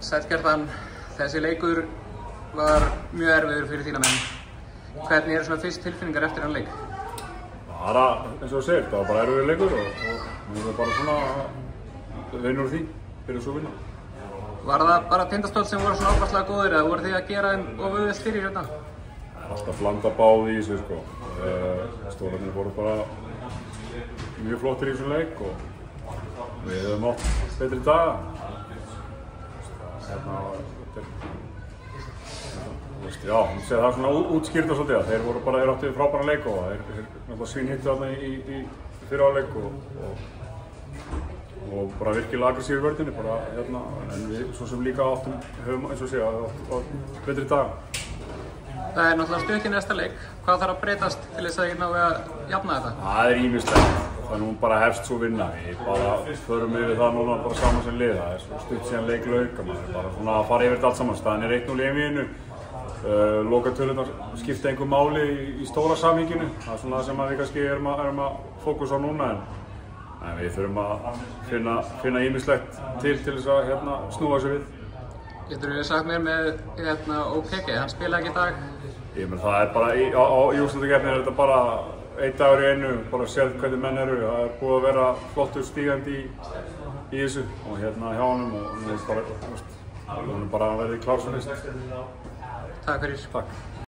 Sæll Kjartan, þessi leikur var mjög erfiður fyrir þína menn. Hvernig eru svona fyrst tilfinningar eftir hann leik? Bara eins og þú segir, það var bara erfiður leikur og við erum bara svona vinnur úr því, fyrir svo vinna. Var það bara Tindastóll sem voru svona áfærslega góðir eða voru þið að gera þeim og auðvelt fyrir hérna? Það er alltaf blanda báð í þessu sko. Stórarnir voru bara mjög flottir í þessum leik og við höfum átt betri daga. Já, það er svona útskýrt og svolítið að þeir voru bara, þeir áttu frábæran leik og þeir náttúrulega svínhittu þarna í fyrra áleik og bara virkilega aggressífir í vörðinni bara hérna, en við svo sem líka höfum eins og segja átt betri daga. Það er náttúrulega stutt í næsta leik. Hvað þarf að breytast til þess að þið náðu að jafna þetta? Það er ýmislegt. Það er nú bara hefst svo vinna. Við bara förum yfir það núna bara saman sem lið. Það er svo stutt síðan leik lauk. Maður er bara svona að fara yfir þetta allt saman. Staðan er 1-0 í einvíginu. Lokatölurnar skipta engu máli í stóra samhenginu. Það er svona það sem við kannski erum að fókusa á núna. En við þurfum að finna ýmislegt til þess að snúa þessu við. Getur þú sagt mér með OKG, hann spilaði ekki í dag? Ég menn það er bara, í úrslitakeppninni er þetta bara einn dagur í einu, bara séð hvernig menn eru. Það er búið að vera flottur stígandi í þessu og hjá honum og nú bara, hann er bara að verða klár sem fyrst. Takk fyrir. Takk.